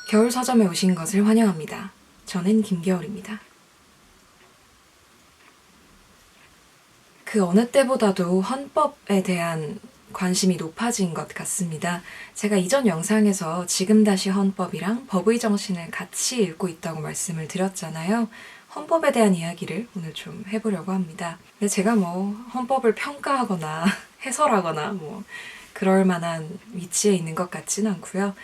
겨울 서점에 오신 것을 환영합니다. 저는 김겨울입니다. 그 어느 때보다도 헌법에 대한 관심이 높아진 것 같습니다. 제가 이전 영상에서 지금 다시 헌법이랑 법의 정신을 같이 읽고 있다고 말씀을 드렸잖아요. 헌법에 대한 이야기를 오늘 좀 해보려고 합니다. 근데 제가 헌법을 평가하거나 해설하거나 그럴 만한 위치에 있는 것 같지는 않고요.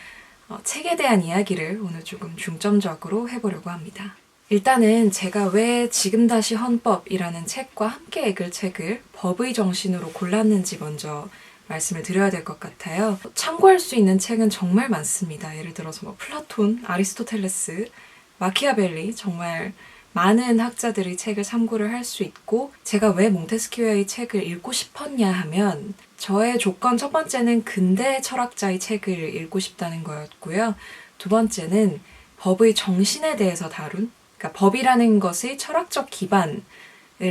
책에 대한 이야기를 오늘 조금 중점적으로 해보려고 합니다. 일단은 제가 왜 지금 다시 헌법이라는 책과 함께 읽을 책을 법의 정신으로 골랐는지 먼저 말씀을 드려야 될 것 같아요. 참고할 수 있는 책은 정말 많습니다. 예를 들어서 플라톤, 아리스토텔레스, 마키아벨리, 정말 많은 학자들의 책을 참고를 할 수 있고, 제가 왜 몽테스키우의 책을 읽고 싶었냐 하면 저의 조건 첫 번째는 근대 철학자의 책을 읽고 싶다는 거였고요. 두 번째는 법의 정신에 대해서 다룬, 그러니까 법이라는 것의 철학적 기반을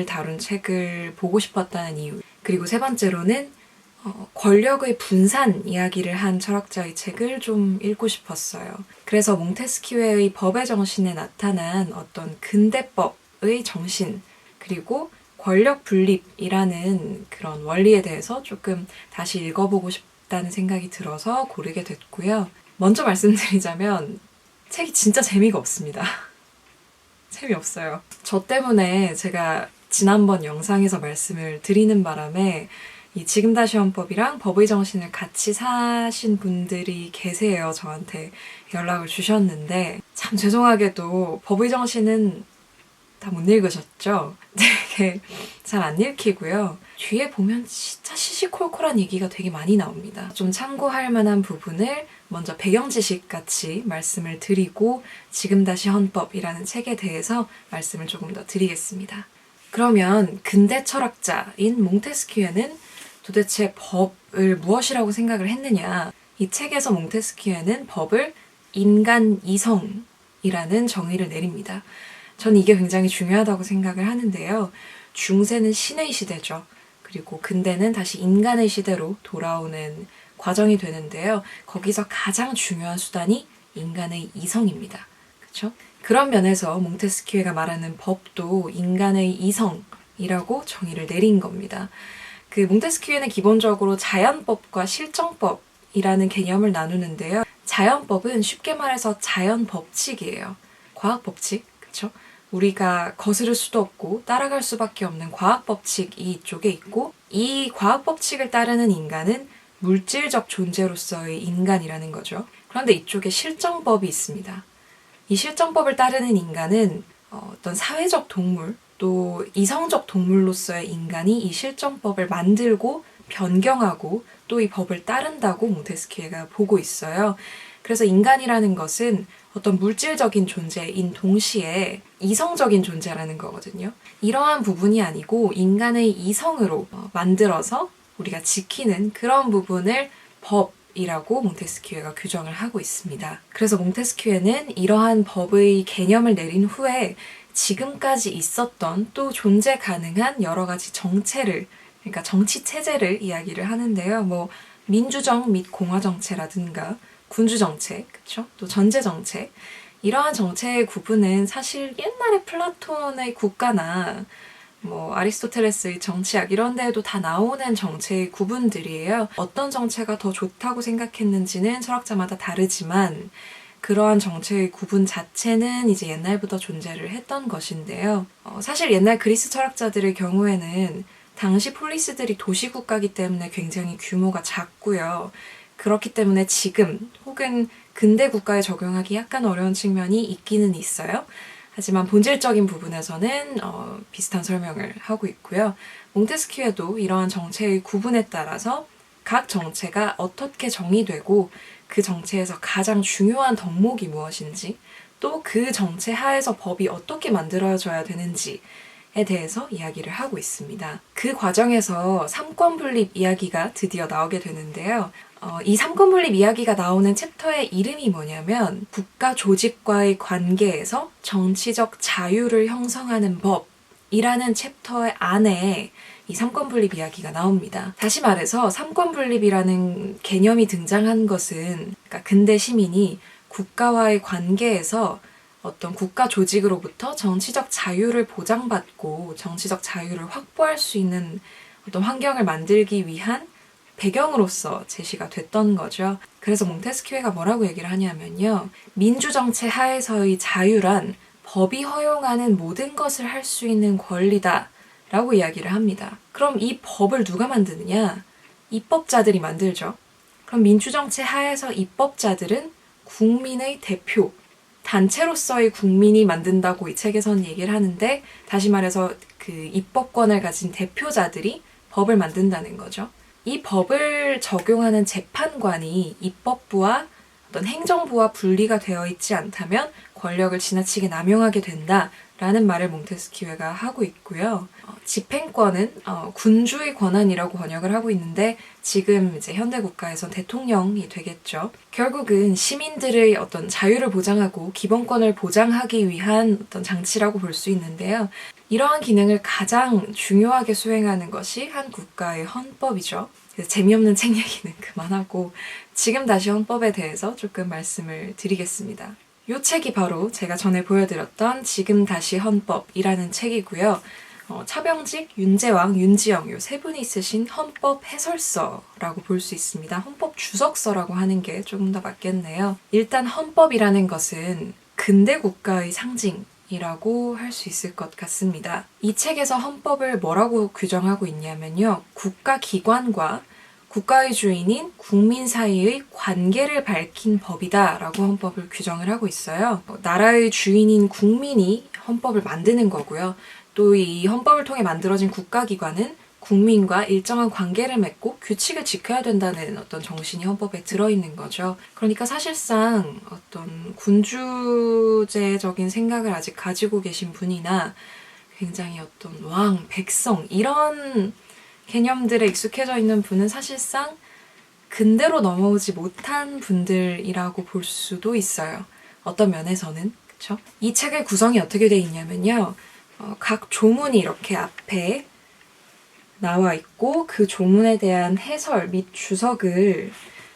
다룬 책을 보고 싶었다는 이유. 그리고 세 번째로는 권력의 분산 이야기를 한 철학자의 책을 좀 읽고 싶었어요. 그래서 몽테스키우의 법의 정신에 나타난 어떤 근대법의 정신, 그리고 권력 분립이라는 그런 원리에 대해서 조금 다시 읽어보고 싶다는 생각이 들어서 고르게 됐고요. 먼저 말씀드리자면 책이 진짜 재미가 없습니다. 재미없어요. 저 때문에 제가 지난번 영상에서 말씀을 드리는 바람에 이 지금 다시 헌법이랑 법의 정신을 같이 사신 분들이 계세요. 저한테 연락을 주셨는데 참 죄송하게도 법의 정신은 다 못 읽으셨죠? 되게 잘 안 읽히고요. 뒤에 보면 진짜 시시콜콜한 얘기가 되게 많이 나옵니다. 좀 참고할 만한 부분을 먼저 배경 지식 같이 말씀을 드리고 지금 다시 헌법이라는 책에 대해서 말씀을 조금 더 드리겠습니다. 그러면 근대 철학자인 몽테스키우는 도대체 법을 무엇이라고 생각을 했느냐? 이 책에서 몽테스키우는 법을 인간 이성이라는 정의를 내립니다. 저는 이게 굉장히 중요하다고 생각을 하는데요. 중세는 신의 시대죠. 그리고 근대는 다시 인간의 시대로 돌아오는 과정이 되는데요. 거기서 가장 중요한 수단이 인간의 이성입니다. 그렇죠? 그런 면에서 몽테스키우가 말하는 법도 인간의 이성이라고 정의를 내린 겁니다. 몽테스키우는 기본적으로 자연법과 실정법이라는 개념을 나누는데요. 자연법은 쉽게 말해서 자연 법칙이에요. 과학 법칙, 그렇죠? 우리가 거스를 수도 없고 따라갈 수밖에 없는 과학 법칙이 이쪽에 있고, 이 과학 법칙을 따르는 인간은 물질적 존재로서의 인간이라는 거죠. 그런데 이쪽에 실정법이 있습니다. 이 실정법을 따르는 인간은 어떤 사회적 동물, 또 이성적 동물로서의 인간이 이 실정법을 만들고 변경하고 또 이 법을 따른다고 몽테스키우가 보고 있어요. 그래서 인간이라는 것은 어떤 물질적인 존재인 동시에 이성적인 존재라는 거거든요. 이러한 부분이 아니고 인간의 이성으로 만들어서 우리가 지키는 그런 부분을 법이라고 몽테스키우가 규정을 하고 있습니다. 그래서 몽테스키우는 이러한 법의 개념을 내린 후에 지금까지 있었던 또 존재 가능한 여러 가지 정체를, 그러니까 정치 체제를 이야기를 하는데요. 민주정 및 공화정체라든가 군주정책, 그쵸? 또 전제정책, 이러한 정체의 구분은 사실 옛날에 플라톤의 국가나 아리스토텔레스의 정치학 이런 데에도 다 나오는 정체의 구분들이에요. 어떤 정체가 더 좋다고 생각했는지는 철학자마다 다르지만 그러한 정체의 구분 자체는 이제 옛날부터 존재를 했던 것인데요. 사실 옛날 그리스 철학자들의 경우에는 당시 폴리스들이 도시국가이기 때문에 굉장히 규모가 작고요. 그렇기 때문에 지금 혹은 근대 국가에 적용하기 약간 어려운 측면이 있기는 있어요. 하지만 본질적인 부분에서는 비슷한 설명을 하고 있고요. 몽테스키우도 이러한 정체의 구분에 따라서 각 정체가 어떻게 정의되고 그 정체에서 가장 중요한 덕목이 무엇인지, 또 그 정체 하에서 법이 어떻게 만들어져야 되는지에 대해서 이야기를 하고 있습니다. 그 과정에서 삼권분립 이야기가 드디어 나오게 되는데요. 이 삼권분립 이야기가 나오는 챕터의 이름이 뭐냐면 국가 조직과의 관계에서 정치적 자유를 형성하는 법이라는 챕터 안에 이 삼권분립 이야기가 나옵니다. 다시 말해서 삼권분립이라는 개념이 등장한 것은, 그러니까 근대 시민이 국가와의 관계에서 어떤 국가 조직으로부터 정치적 자유를 보장받고 정치적 자유를 확보할 수 있는 어떤 환경을 만들기 위한 배경으로서 제시가 됐던 거죠. 그래서 몽테스키웨가 뭐라고 얘기를 하냐면요. 민주정체 하에서의 자유란 법이 허용하는 모든 것을 할 수 있는 권리다 라고 이야기를 합니다. 그럼 이 법을 누가 만드느냐? 입법자들이 만들죠. 그럼 민주정체 하에서 입법자들은 국민의 대표, 단체로서의 국민이 만든다고 이 책에서는 얘기를 하는데, 다시 말해서 그 입법권을 가진 대표자들이 법을 만든다는 거죠. 이 법을 적용하는 재판관이 입법부와 어떤 행정부와 분리가 되어 있지 않다면 권력을 지나치게 남용하게 된다라는 말을 몽테스키웨가 하고 있고요. 집행권은 군주의 권한이라고 번역을 하고 있는데, 지금 이제 현대 국가에선 대통령이 되겠죠. 결국은 시민들의 어떤 자유를 보장하고 기본권을 보장하기 위한 어떤 장치라고 볼 수 있는데요. 이러한 기능을 가장 중요하게 수행하는 것이 한 국가의 헌법이죠. 그래서 재미없는 책 얘기는 그만하고 지금 다시 헌법에 대해서 조금 말씀을 드리겠습니다. 이 책이 바로 제가 전에 보여드렸던 지금 다시 헌법이라는 책이고요. 차병직, 윤재왕, 윤지영 이 세 분이 쓰신 헌법 해설서라고 볼 수 있습니다. 헌법 주석서라고 하는 게 조금 더 맞겠네요. 일단 헌법이라는 것은 근대 국가의 상징이라고 할 수 있을 것 같습니다. 이 책에서 헌법을 뭐라고 규정하고 있냐면요. 국가기관과 국가의 주인인 국민 사이의 관계를 밝힌 법이다 라고 헌법을 규정을 하고 있어요. 나라의 주인인 국민이 헌법을 만드는 거고요. 또 이 헌법을 통해 만들어진 국가기관은 국민과 일정한 관계를 맺고 규칙을 지켜야 된다는 어떤 정신이 헌법에 들어있는 거죠. 그러니까 사실상 어떤 군주제적인 생각을 아직 가지고 계신 분이나 굉장히 어떤 왕, 백성 이런 개념들에 익숙해져 있는 분은 사실상 근대로 넘어오지 못한 분들이라고 볼 수도 있어요. 어떤 면에서는. 그쵸? 이 책의 구성이 어떻게 돼 있냐면요. 각 조문이 이렇게 앞에 나와 있고 그 조문에 대한 해설 및 주석을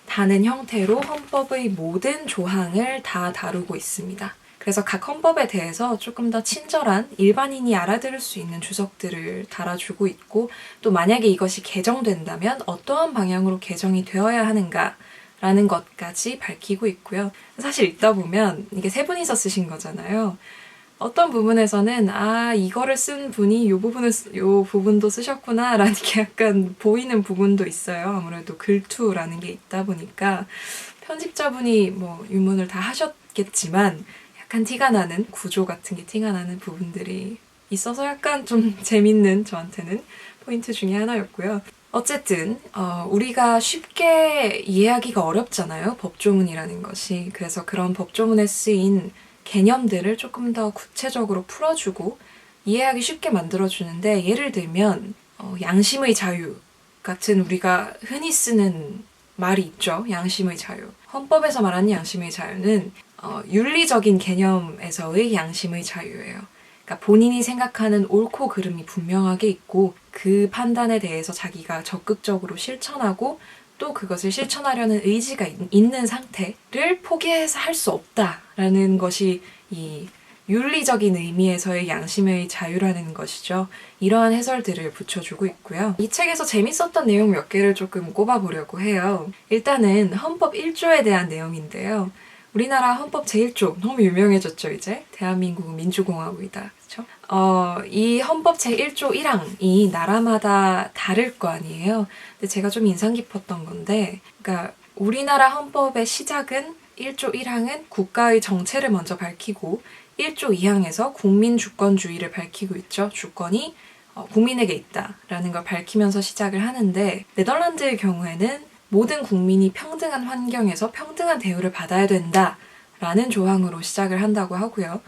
다는 형태로 헌법의 모든 조항을 다 다루고 있습니다. 그래서 각 헌법에 대해서 조금 더 친절한 일반인이 알아들을 수 있는 주석들을 달아주고 있고, 또 만약에 이것이 개정된다면 어떠한 방향으로 개정이 되어야 하는가라는 것까지 밝히고 있고요. 사실 읽다 보면 이게 세 분이서 쓰신 거잖아요. 어떤 부분에서는 이거를 쓴 분이 요 부분도 쓰셨구나 라는 게 약간 보이는 부분도 있어요. 아무래도 글투라는 게 있다 보니까 편집자분이 뭐 유문을 다 하셨겠지만 약간 티가 나는 구조 같은 게 티가 나는 부분들이 있어서 약간 좀 재밌는 저한테는 포인트 중에 하나였고요. 어쨌든 우리가 쉽게 이해하기가 어렵잖아요. 법조문이라는 것이. 그래서 그런 법조문에 쓰인 개념들을 조금 더 구체적으로 풀어주고 이해하기 쉽게 만들어주는데, 예를 들면 양심의 자유 같은 우리가 흔히 쓰는 말이 있죠. 양심의 자유. 헌법에서 말하는 양심의 자유는 윤리적인 개념에서의 양심의 자유예요. 그러니까 본인이 생각하는 옳고 그름이 분명하게 있고 그 판단에 대해서 자기가 적극적으로 실천하고 또 그것을 실천하려는 의지가 있는 상태를 포기해서 할 수 없다라는 것이 이 윤리적인 의미에서의 양심의 자유라는 것이죠. 이러한 해설들을 붙여주고 있고요. 이 책에서 재밌었던 내용 몇 개를 조금 꼽아보려고 해요. 일단은 헌법 1조에 대한 내용인데요. 우리나라 헌법 제1조 너무 유명해졌죠, 이제. 대한민국은 민주공화국이다. 그렇죠? 이 헌법 제1조 1항이 나라마다 다를 거 아니에요. 근데 제가 좀 인상 깊었던 건데, 그러니까 우리나라 헌법의 시작은 1조 1항은 국가의 정체를 먼저 밝히고 1조 2항에서 국민 주권주의를 밝히고 있죠. 주권이 국민에게 있다라는 걸 밝히면서 시작을 하는데, 네덜란드의 경우에는 모든 국민이 평등한 환경에서 평등한 대우를 받아야 된다라는 조항으로 시작을 한다고 하고요.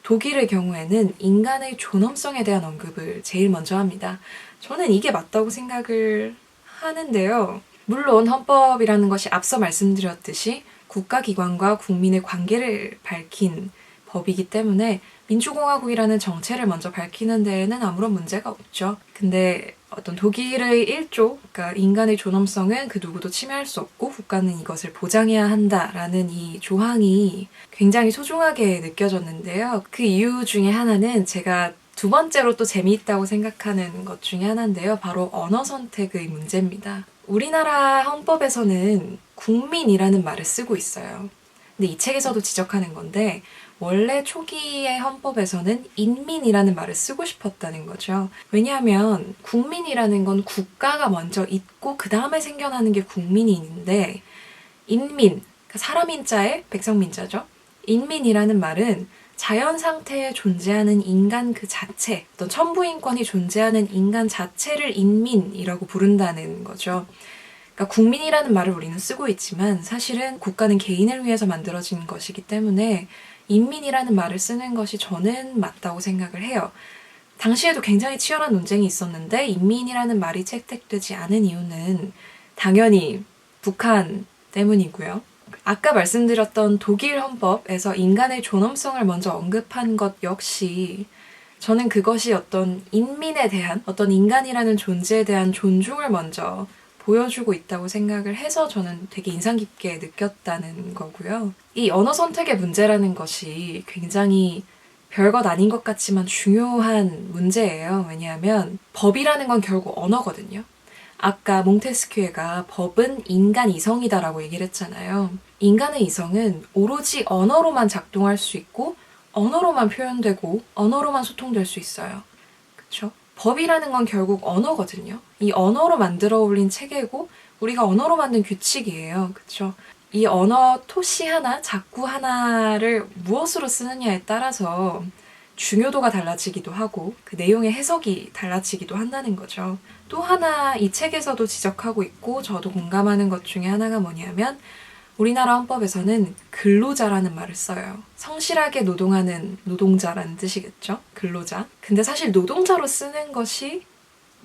독일의 경우에는 인간의 존엄성에 대한 언급을 제일 먼저 합니다. 저는 이게 맞다고 생각을 하는데요. 물론 헌법이라는 것이 앞서 말씀드렸듯이 국가기관과 국민의 관계를 밝힌 법이기 때문에 민주공화국이라는 정체를 먼저 밝히는 데에는 아무런 문제가 없죠. 근데 어떤 독일의 1조, 그러니까 인간의 존엄성은 그 누구도 침해할 수 없고 국가는 이것을 보장해야 한다라는 이 조항이 굉장히 소중하게 느껴졌는데요. 그 이유 중에 하나는 제가 두 번째로 또 재미있다고 생각하는 것 중에 하나인데요. 바로 언어 선택의 문제입니다. 우리나라 헌법에서는 국민이라는 말을 쓰고 있어요. 근데 이 책에서도 지적하는 건데 원래 초기의 헌법에서는 인민이라는 말을 쓰고 싶었다는 거죠. 왜냐하면 국민이라는 건 국가가 먼저 있고 그 다음에 생겨나는 게 국민이 있는데 인민, 그러니까 사람 인자에 백성민자죠. 인민이라는 말은 자연 상태에 존재하는 인간 그 자체, 어떤 천부인권이 존재하는 인간 자체를 인민이라고 부른다는 거죠. 그러니까 국민이라는 말을 우리는 쓰고 있지만 사실은 국가는 개인을 위해서 만들어진 것이기 때문에 인민이라는 말을 쓰는 것이 저는 맞다고 생각을 해요. 당시에도 굉장히 치열한 논쟁이 있었는데 인민이라는 말이 채택되지 않은 이유는 당연히 북한 때문이고요. 아까 말씀드렸던 독일 헌법에서 인간의 존엄성을 먼저 언급한 것 역시 저는 그것이 어떤 인민에 대한 어떤 인간이라는 존재에 대한 존중을 먼저 보여주고 있다고 생각을 해서 저는 되게 인상 깊게 느꼈다는 거고요. 이 언어 선택의 문제라는 것이 굉장히 별것 아닌 것 같지만 중요한 문제예요. 왜냐하면 법이라는 건 결국 언어거든요. 아까 몽테스큐에가 법은 인간 이성이다라고 얘기를 했잖아요. 인간의 이성은 오로지 언어로만 작동할 수 있고 언어로만 표현되고 언어로만 소통될 수 있어요. 그렇죠? 법이라는 건 결국 언어거든요. 이 언어로 만들어 올린 체계고 우리가 언어로 만든 규칙이에요. 그렇죠? 이 언어 토시 하나, 작구 하나를 무엇으로 쓰느냐에 따라서 중요도가 달라지기도 하고 그 내용의 해석이 달라지기도 한다는 거죠. 또 하나 이 책에서도 지적하고 있고 저도 공감하는 것 중에 하나가 뭐냐면 우리나라 헌법에서는 근로자라는 말을 써요. 성실하게 노동하는 노동자라는 뜻이겠죠? 근로자. 근데 사실 노동자로 쓰는 것이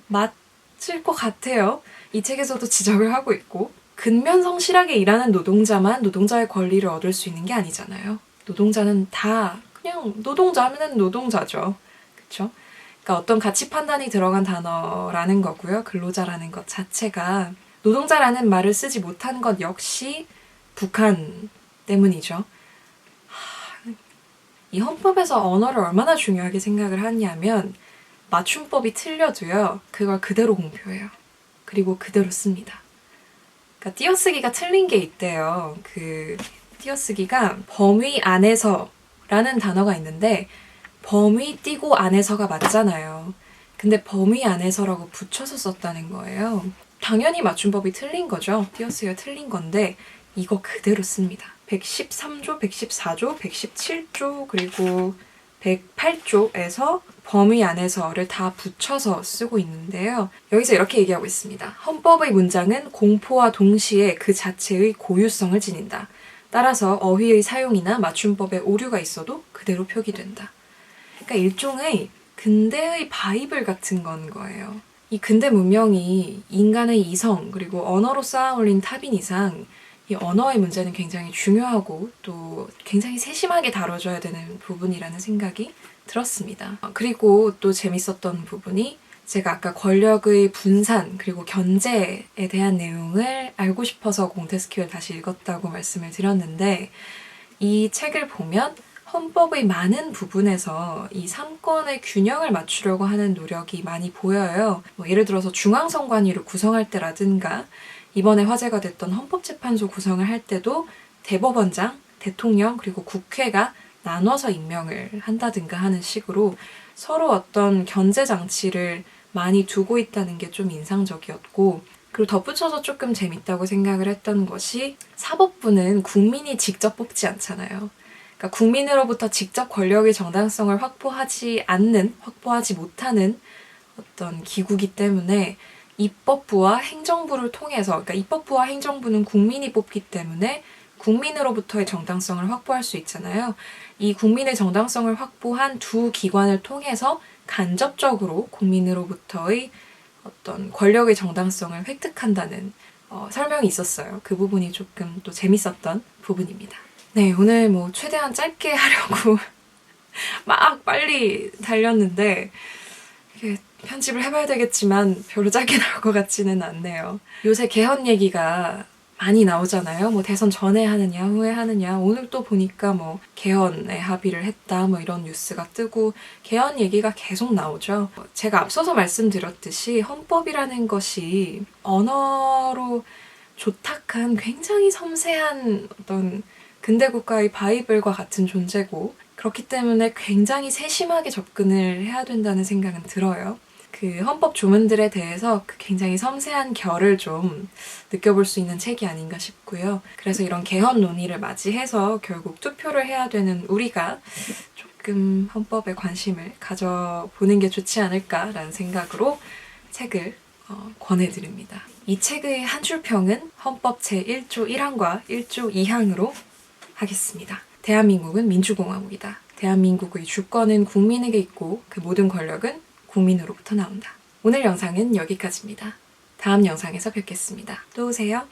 맞을 것 같아요. 이 책에서도 지적을 하고 있고 근면 성실하게 일하는 노동자만 노동자의 권리를 얻을 수 있는 게 아니잖아요. 노동자는 다 그냥 노동자면 노동자죠. 그렇죠? 그러니까 어떤 가치 판단이 들어간 단어라는 거고요. 근로자라는 것 자체가 노동자라는 말을 쓰지 못한 것 역시 북한 때문이죠. 이 헌법에서 언어를 얼마나 중요하게 생각을 하냐면 맞춤법이 틀려도요. 그걸 그대로 공표해요. 그리고 그대로 씁니다. 그러니까 띄어쓰기가 틀린 게 있대요. 그 띄어쓰기가 범위 안에서라는 단어가 있는데 범위 띄고 안에서가 맞잖아요. 근데 범위 안에서라고 붙여서 썼다는 거예요. 당연히 맞춤법이 틀린 거죠. 띄어쓰기가 틀린 건데 이거 그대로 씁니다. 113조, 114조, 117조, 그리고 108조에서 범위 안에서를 다 붙여서 쓰고 있는데요. 여기서 이렇게 얘기하고 있습니다. 헌법의 문장은 공포와 동시에 그 자체의 고유성을 지닌다. 따라서 어휘의 사용이나 맞춤법에 오류가 있어도 그대로 표기된다. 그러니까 일종의 근대의 바이블 같은 건 거예요. 이 근대 문명이 인간의 이성 그리고 언어로 쌓아올린 탑인 이상 이 언어의 문제는 굉장히 중요하고 또 굉장히 세심하게 다뤄줘야 되는 부분이라는 생각이 들었습니다. 그리고 또 재밌었던 부분이 제가 아까 권력의 분산 그리고 견제에 대한 내용을 알고 싶어서 몽테스큐를 다시 읽었다고 말씀을 드렸는데 이 책을 보면 헌법의 많은 부분에서 이 삼권의 균형을 맞추려고 하는 노력이 많이 보여요. 예를 들어서 중앙선관위를 구성할 때라든가 이번에 화제가 됐던 헌법재판소 구성을 할 때도 대법원장, 대통령 그리고 국회가 나눠서 임명을 한다든가 하는 식으로 서로 어떤 견제 장치를 많이 두고 있다는 게 좀 인상적이었고 그리고 덧붙여서 조금 재밌다고 생각을 했던 것이 사법부는 국민이 직접 뽑지 않잖아요. 그러니까 국민으로부터 직접 권력의 정당성을 확보하지 못하는 어떤 기구이기 때문에 입법부와 행정부를 통해서, 그러니까 입법부와 행정부는 국민이 뽑기 때문에 국민으로부터의 정당성을 확보할 수 있잖아요. 이 국민의 정당성을 확보한 두 기관을 통해서 간접적으로 국민으로부터의 어떤 권력의 정당성을 획득한다는 설명이 있었어요. 그 부분이 조금 또 재밌었던 부분입니다. 네, 오늘 뭐 최대한 짧게 하려고 막 빨리 달렸는데 이게 편집을 해봐야 되겠지만 별로 짧게 나올 것 같지는 않네요. 요새 개헌 얘기가 많이 나오잖아요. 뭐 대선 전에 하느냐 후에 하느냐. 오늘 또 보니까 뭐 개헌에 합의를 했다 뭐 이런 뉴스가 뜨고 개헌 얘기가 계속 나오죠. 제가 앞서서 말씀드렸듯이 헌법이라는 것이 언어로 조탁한 굉장히 섬세한 어떤 근대 국가의 바이블과 같은 존재고 그렇기 때문에 굉장히 세심하게 접근을 해야 된다는 생각은 들어요. 그 헌법 조문들에 대해서 그 굉장히 섬세한 결을 좀 느껴볼 수 있는 책이 아닌가 싶고요. 그래서 이런 개헌 논의를 맞이해서 결국 투표를 해야 되는 우리가 조금 헌법에 관심을 가져보는 게 좋지 않을까라는 생각으로 책을 권해드립니다. 이 책의 한 줄 평은 헌법 제1조 1항과 1조 2항으로 하겠습니다. 대한민국은 민주공화국이다. 대한민국의 주권은 국민에게 있고 그 모든 권력은 국민으로부터 나온다. 오늘 영상은 여기까지입니다. 다음 영상에서 뵙겠습니다. 또 오세요.